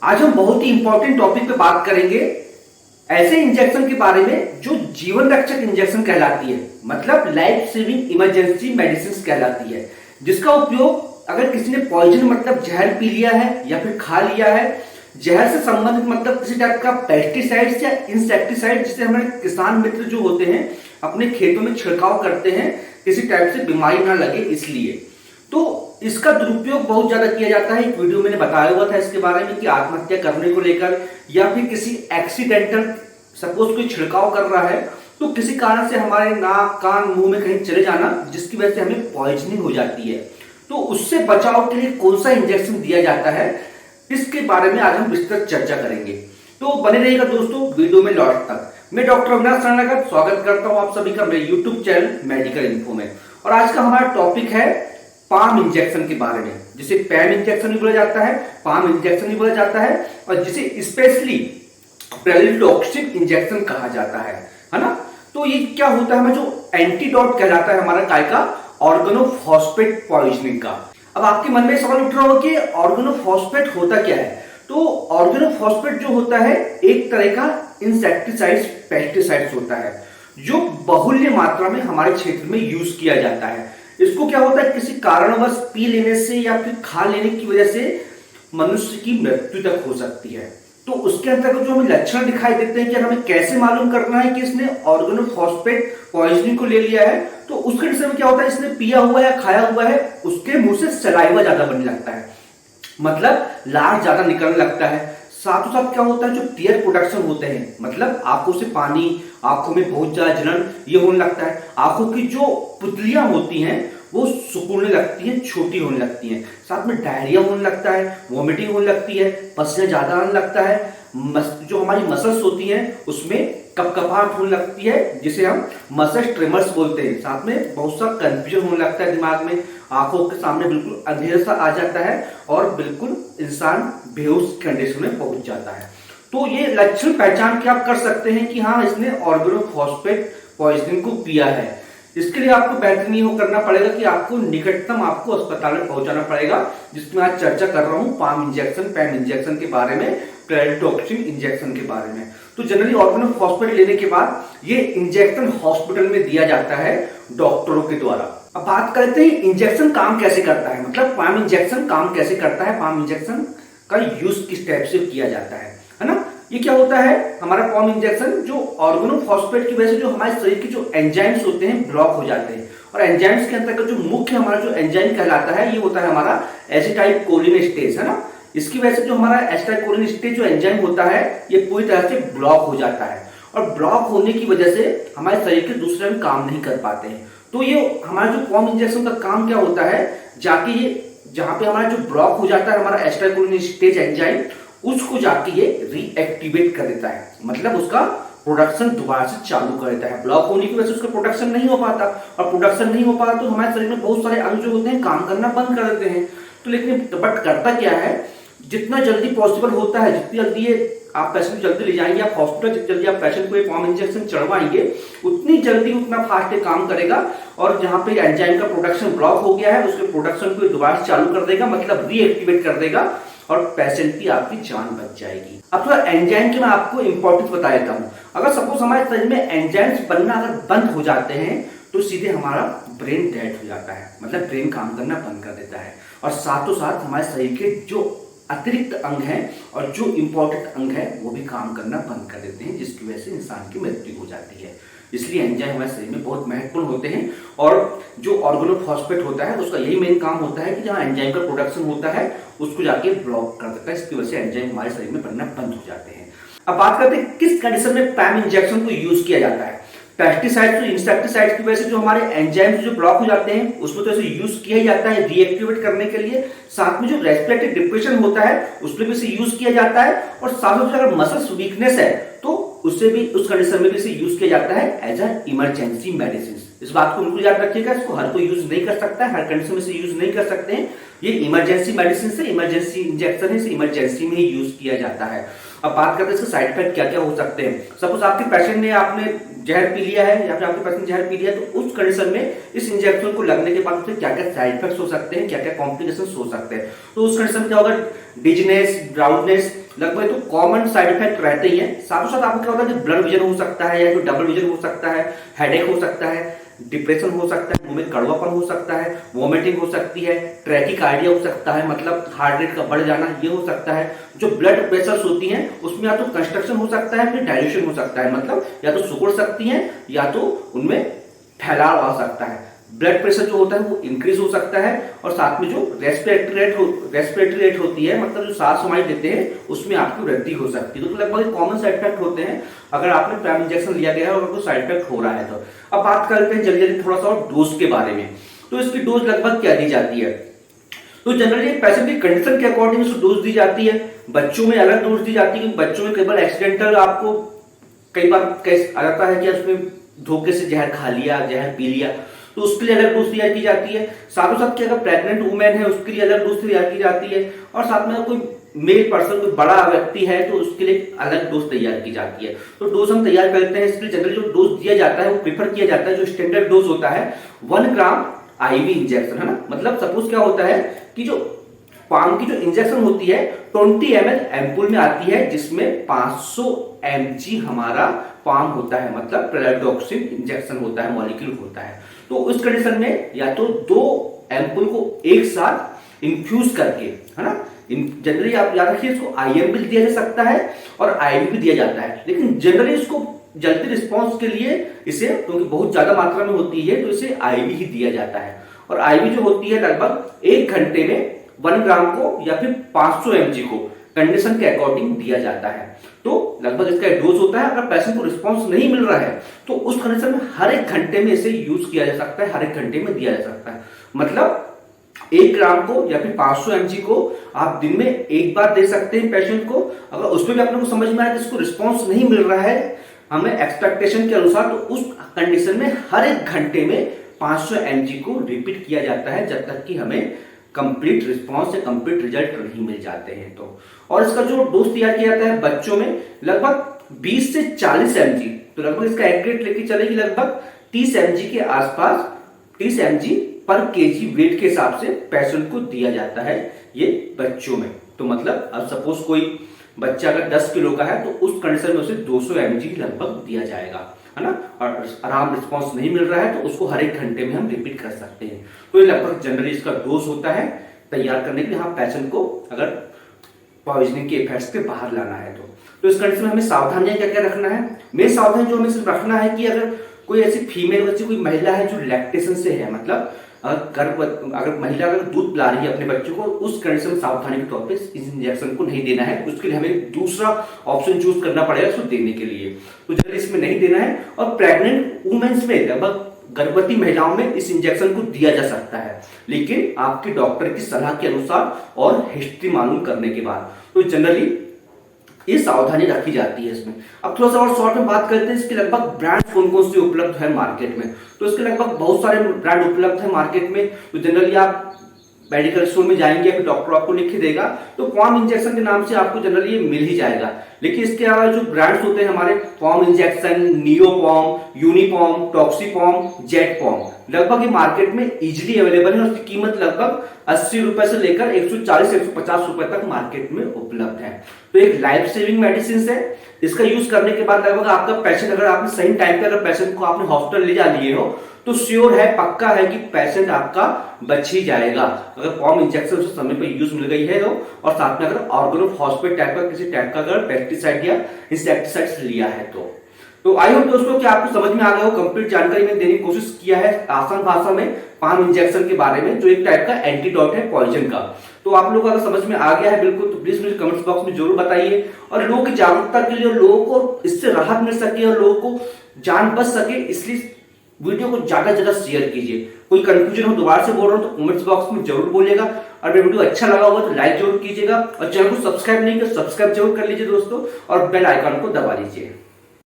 आज हम बहुत ही इंपॉर्टेंट टॉपिक पे बात करेंगे, ऐसे इंजेक्शन के बारे में जो जीवन रक्षक इंजेक्शन कहलाती है, मतलब लाइफ सेविंग इमरजेंसी मेडिसिन कहलाती है, जिसका उपयोग अगर किसी ने पॉइजन मतलब जहर पी लिया है या फिर खा लिया है, जहर से संबंधित मतलब किसी टाइप का पेस्टिसाइड्स या इंसेक्टिसाइड जिसे हमारे किसान मित्र जो होते हैं अपने खेतों में छिड़काव करते हैं किसी टाइप से बीमारी ना लगे इसलिए। तो इसका दुरुपयोग बहुत ज्यादा किया जाता है। एक वीडियो मैंने बताया हुआ था इसके बारे में कि आत्महत्या करने को लेकर या फिर किसी एक्सीडेंटल सपोज कोई छिड़काव कर रहा है तो किसी कारण से हमारे नाक कान मुंह में कहीं चले जाना जिसकी वजह से हमें पॉइजनिंग हो जाती है, तो उससे बचाव के लिए कौन सा इंजेक्शन दिया जाता है इसके बारे में आज हम विस्तृत चर्चा करेंगे। तो बने रहिएगा दोस्तों वीडियो में लास्ट तक। मैं डॉक्टर अविनाश राणा का स्वागत करता हूं आप सभी का मेरे यूट्यूब चैनल मेडिकल इन्फो में। और आज का हमारा टॉपिक है पाम इंजेक्शन के बारे में, जिसे पैम इंजेक्शन भी बोला जाता है, पाम इंजेक्शन भी बोला जाता है और जिसे स्पेशली पेरिडोक्सिन इंजेक्शन कहा जाता है ना। तो ये क्या होता है, हमें जो एंटीडोट कहलाता है हमारा काय का, ऑर्गेनोफॉस्फेट पॉइजनिंग का। अब आपके मन में सवाल उठ रहा होगा कि ऑर्गेनोफॉस्फेट होता क्या है। तो ऑर्गेनोफॉस्फेट जो होता है एक तरह का इंसेक्टिसाइड्स पेस्टिसाइड्स होता है जो बहुल्य मात्रा में हमारे क्षेत्र में यूज किया जाता है। इसको क्या होता है, किसी कारणवश पी लेने से या फिर खा लेने की वजह से मनुष्य की मृत्यु तक हो सकती है। तो उसके अंतर्गत जो हमें लक्षण दिखाई देते हैं कि हमें कैसे मालूम करना है कि इसने ऑर्गेनोफॉस्फेट पॉइजनिंग को ले लिया है, तो उस कंडीशन में क्या होता है, इसने पिया हुआ या खाया हुआ है, उसके मुंह से सलाइवा ज्यादा बनने लगता है, मतलब लार ज्यादा निकलने लगता है। साथ साथ क्या होता है, जो टीयर प्रोडक्शन होते हैं, मतलब आंखों से पानी, आंखों में बहुत ज्यादा जलन ये होने लगता है। आंखों की जो पुतलियां होती हैं वो सुकूनने लगती हैं, छोटी होने लगती हैं। साथ में डायरिया होने लगता है, वॉमिटिंग होने लगती है, पसीना ज्यादा आने लगता है, जो हमारी मसल्स होती हैं उसमें कपकपाहट होने लगती है जिसे हम मसल ट्रेमर्स बोलते हैं। साथ में बहुत सा कंफ्यूजन होने लगता है दिमाग में, आंखों के सामने बिल्कुल अंधेरा सा आ जाता है और बिल्कुल इंसान बेहोश कंडीशन में पहुंच जाता है। तो ये लक्षण पहचान के आप कर सकते हैं कि हाँ इसने ऑर्गेनोफॉस्फेट पॉइजनिंग को पिया है। इसके लिए आपको बेहतरीन ये करना पड़ेगा कि आपको निकटतम आपको अस्पताल में पहुंचाना पड़ेगा, जिसमें आज चर्चा कर रहा हूं पाम इंजेक्शन पैम इंजेक्शन के बारे में, पेरिडोक्सिन इंजेक्शन के बारे में। तो जनरली ऑर्गेनोफॉस्फेट लेने के बाद ये इंजेक्शन हॉस्पिटल में दिया जाता है डॉक्टरों के द्वारा। अब बात करते हैं इंजेक्शन काम कैसे करता है, मतलब पाम इंजेक्शन काम कैसे करता है, पाम इंजेक्शन का यूज किस टाइप से किया जाता है ना। ये क्या होता है, हमारा पाम इंजेक्शन जो ऑर्गेनोफॉस्फेट की वजह से जो हमारे शरीर के जो एंजाइम्स होते हैं ब्लॉक हो जाते हैं, और एंजाइम्स के अंतर्गत जो मुख्य हमारा जो एंजाइम कहलाता है ये होता है हमारा एसिटाइलकोलिनेस्टेज, है ना। इसकी वजह से जो हमारा एसिटाइलकोलिनेस्टेज जो एंजाइम होता है ये पूरी तरह से ब्लॉक हो जाता है, और ब्लॉक होने की वजह से हमारे शरीर के दूसरे अंग काम नहीं कर पाते हैं। तो ये हमारा जो पाम इंजेक्शन का काम क्या होता है, जाके ये जहां पे हमारा जो ब्लॉक हो जाता है हमारा एसिटाइलकोलिनेस्टेज एंजाइम, उसको जाके ये रीएक्टिवेट कर देता है, मतलब उसका प्रोडक्शन दोबारा से चालू कर देता है। ब्लॉक होने की वजह से उसका प्रोडक्शन नहीं हो पाता, और प्रोडक्शन नहीं हो पाता तो हमारे शरीर में बहुत सारे अंग जो होते हैं काम करना बंद कर देते हैं। तो लेकिन बट करता क्या है, जितना जल्दी पॉसिबल होता है, जितनी जल्दी ये आप पेशेंट जल्दी ले जाएंगे आप हॉस्पिटल, जितनी जल्दी आप पेशेंट को ये पाम इंजेक्शन चढ़वाएंगे उतनी जल्दी उतना फास्ट ये काम करेगा, और जहां पे एंजाइम का प्रोडक्शन ब्लॉक हो गया है उसके प्रोडक्शन को दोबारा चालू कर देगा, मतलब रीएक्टिवेट कर देगा, और पेशेंट की आपकी जान बच जाएगी। अब थोड़ा एंजाइम की मैं आपको इंपॉर्टेंस बता देता हूं। अगर सपोज हमारे शरीर में एंजाइम्स बनना अगर बंद हो जाते हैं तो सीधे हमारा ब्रेन डेड हो जाता है, मतलब ब्रेन काम करना बंद कर देता है, और साथों साथ हमारे शरीर के जो अतिरिक्त अंग हैं और जो इंपॉर्टेंट अंग है वो भी काम करना बंद कर देते हैं, जिसकी वजह से इंसान की मृत्यु हो जाती है। इसलिए एंजाइम हमारे शरीर में बहुत महत्वपूर्ण होते हैं, और जो ऑर्गेनोफॉस्फेट होता है उसका यही मेन काम होता है कि जहां एंजाइम का प्रोडक्शन होता है उसको जाके ब्लॉक कर देता है, इसकी वजह से एंजाइम हमारे शरीर में बनना बंद हो जाते हैं। अब बात करते हैं किस कंडीशन में पैम इंजेक्शन को यूज किया जाता है। पेस्टिसाइड तो इंसेक्टिसाइड की वजह से जो हमारे एंजाइम्स जो ब्लॉक हो जाते हैं उसमें तो ऐसे यूज किया ही जाता है रीएक्टिवेट करने के लिए। साथ में जो रेस्पिरेटरी डिप्रेशन होता है उसमें भी इसे यूज किया जाता है, और साथ में अगर मसल्स वीकनेस है तो उससे भी उस कंडीशन में भी इसे यूज किया जाता है एज अ इमरजेंसी मेडिसिन। इस बात को बिल्कुल याद रखिएगा, इसको हर कोई यूज नहीं कर सकता है, हर कंडीशन में इसे यूज नहीं कर सकते हैं। ये इमरजेंसी मेडिसिन से इमरजेंसी इंजेक्शन है, इसे इमरजेंसी में ही यूज किया जाता है। अब बात करते हैं इसके साइड इफेक्ट क्या क्या हो सकते हैं। सपोज आपके पेशेंट ने आपने जहर पी लिया है या फिर आपके पेशेंट जहर पी लिया, तो उस कंडीशन में इस इंजेक्शन को लगने के बाद क्या क्या साइड इफेक्ट्स हो सकते हैं, क्या क्या कॉम्प्लिकेशंस हो सकते हैं। तो उस कंडीशन में क्या होगा, डिजीनेस, ड्राउटनेस, लगभग तो कॉमन साइड इफेक्ट रहते ही हैं। साथ साथ आपको क्या होता है कि ब्लड विजन हो सकता है, या फिर डबल विजन हो सकता है, हेडेक हो सकता है, डिप्रेशन हो सकता है, मुंह में कड़वापन हो सकता है, वॉमिटिंग हो सकती है, ट्रैकिकार्डिया हो सकता है, मतलब हार्ट रेट का बढ़ जाना ये हो सकता है। जो ब्लड प्रेशर्स होती हैं उसमें या तो कंस्ट्रक्शन हो सकता है, फिर डायल्यूशन हो सकता है, मतलब या तो सिकुड़ सकती हैं या तो उनमें फैलाव आ सकता है। ब्लड प्रेशर जो होता है वो इंक्रीज हो सकता है, और साथ में जो रेस्पिरेटरी रेट होती है, मतलब जो सांस हमारी लेते हैं उसमें आपकी वृद्धि हो सकती है। तो लगभग कॉमन साइड इफेक्ट होते हैं अगर आपने प्राइम इंजेक्शन लिया गया है और आपको साइड इफेक्ट हो रहा है तो। अब बात करते हैं जल्दी जल्दी थोड़ा सा और डोज के बारे में। तो इसकी डोज लगभग क्या दी जाती है? तो जनरली पेशेंट की कंडीशन के अकॉर्डिंग इसको डोज दी जाती है। बच्चों में अलग डोज दी जाती है, क्योंकि बच्चों में कई बार एक्सीडेंटल आपको कई बार केस आ जाता है कि उसमें धोखे से जहर खा लिया, जहर पी लिया, तो उसके लिए अलग डोज तैयार की जाती है। साथ ही साथ कि अगर प्रेग्नेंट वुमेन है उसके लिए अलग डोज तैयार की जाती है, और साथ में कोई मेल पर्सन कोई बड़ा व्यक्ति है तो उसके लिए अलग डोज तैयार की जाती है। तो डोज हम तैयार करते हैं, इसके लिए जनरली जो डोज दिया जाता है वो प्रेफर किया जाता है, जो स्टैंडर्ड डोज होता है 1 ग्राम आईवी इंजेक्शन, है ना। मतलब सपोज क्या होता है कि जो पाम की जो इंजेक्शन होती है 20 ml एम्पुल में आती है, जिसमें 500 mg हमारा पाम होता है, मतलब प्रेडोक्सिन इंजेक्शन होता है, मॉलिक्यूल होता है। तो उस कंडीशन में या तो 2 एम्पुल को एक साथ इन्फ्यूज करके, है ना, जनरली आप याद रखिए इसको आईएम भी दिया जा सकता है और आईवी भी दिया जाता है, लेकिन जनरली इसको जल्दी रिस्पॉन्स के लिए इसे, क्योंकि बहुत ज्यादा मात्रा में होती है, तो इसे आईवी ही दिया जाता है। और आईवी जो होती है लगभग 1 घंटे में 1 ग्राम को या फिर 500 mg को कंडीशन के अकॉर्डिंग दिया जाता है। तो लगभग इसका डोज होता है। अगर पेशेंट को रिस्पांस नहीं मिल रहा है तो उस कंडीशन में हर 1 घंटे में इसे यूज किया जा सकता है, हर 1 घंटे में दिया जा सकता है। मतलब 1 ग्राम को या फिर 500 mg को आप दिन में एक बार दे सकते हैं पेशेंट को। अगर उसमें भी अपने को समझ में आया कि इसको रिस्पॉन्स नहीं मिल रहा है हमें एक्सपेक्टेशन के अनुसार, तो उस कंडीशन में हर 1 घंटे में 500 mg को रिपीट किया जाता है, जब तक कि हमें कंप्लीट रिस्पॉन्स या कंप्लीट रिजल्ट नहीं मिल जाते हैं तो। और इसका जो डोज तैयार किया जाता है बच्चों में लगभग 20 से 40 mg, तो लगभग इसका एक्यूरेट लेके चलेगी लगभग 30 mg के आसपास, 30 mg पर केजी वेट के हिसाब से पेशेंट को दिया जाता है ये बच्चों में। तो मतलब अब सपोज कोई बच्चा अगर 10 किलो का है तो उस कंडीशन में उसे 200 mg लगभग दिया जाएगा, है ना। और आराम रिस्पांस नहीं मिल रहा है तो उसको हर 1 घंटे में हम रिपीट कर सकते हैं। तो ये लगभग जनरली इसका डोज होता है तैयार करने के लिए, हाँ पेशेंट को अगर पॉइजनिंग के इफेक्ट्स के बाहर लाना है तो इस कंडीशन में हमें सावधानियां क्या क्या रखना है। मेन सावधानी जो हमें सिर्फ रखना है कि अगर कोई ऐसी फीमेल ऐसी कोई महिला है जो लैक्टेशन से है, मतलब अगर महिला अगर दूध पिला रही है अपने बच्चों को, उस कंडीशन में सावधानी के तौर पे इस इंजेक्शन को नहीं देना है। उसके लिए हमें दूसरा ऑप्शन चूज करना पड़ेगा इसको देने के लिए, तो जनरली इसमें नहीं देना है। और प्रेग्नेंट वुमेन्स में लगभग गर्भवती महिलाओं में इस इंजेक्शन को दिया जा सकता है, लेकिन आपके डॉक्टर की सलाह के अनुसार और हिस्ट्री मालूम करने के बाद। तो जनरली ये सावधानी रखी जाती है इसमें। अब थोड़ा सा और शॉर्ट में बात करते हैं इसके लगभग ब्रांड कौन कौन से उपलब्ध है मार्केट में। तो इसके लगभग बहुत सारे ब्रांड उपलब्ध है मार्केट में। तो जनरली आप मेडिकल स्टोर में जाएंगे अभी डॉक्टर आपको लिख के देगा तो पॉम इंजेक्शन के नाम से आपको जनरली ये मिल ही जाएगा। लेकिन इसके अलावा जो ब्रांड्स होते हैं हमारे पॉम इंजेक्शन, नियोपॉम, यूनिपॉम, टॉक्सीपॉम, जेटपॉम, लगभग ये मार्केट में इजीली अवेलेबल है। उसकी कीमत लगभग 80 रुपए से लेकर 140-150 रुपए तक मार्केट में उपलब्ध है। तो एक लाइफ सेविंग मेडिसिन है। इसका यूज करने के बाद लगभग आपका पेशेंट, अगर आपने सही टाइम पे अगर पेशेंट को आपने हॉस्पिटल ले जा लिए हो तो श्योर है, पक्का है कि पेशेंट आपका बच ही जाएगा, अगर पॉम इंजेक्शन उसे समय पे यूज मिल गई है तो। और साथ में अगर ऑर्गेनो फॉस्फेट टाइप का किसी टाइप का अगर पेस्टिसाइड या इंसेक्टिसाइड्स लिया है तो आई होप दोस्तों कि आपको समझ में आ गया हो। कंप्लीट जानकारी मैंने देने की कोशिश किया है आसान भाषा में पाम इंजेक्शन के बारे में, जो एक टाइप का एंटीडोट है पॉइजन का। तो आप लोगों को अगर समझ में आ गया है बिल्कुल, तो प्लीज मुझे कमेंट्स बॉक्स में जरूर बताइए। और लोगों की जागरूकता के लिए, लोगों को इससे राहत मिल सके और लोगों को जान बच सके, इसलिए वीडियो को ज्यादा से ज्यादा शेयर कीजिए। कोई कंफ्यूजन हो, दोबारा से बोल रहा हूं तो कमेंट्स बॉक्स में जरूर बोलिएगा। और मेरा वीडियो अच्छा लगा होगा तो लाइक जरूर कीजिएगा, और चैनल को सब्सक्राइब नहीं किया सब्सक्राइब जरूर कर लीजिए दोस्तों, और बेल आइकन को दबा लीजिए।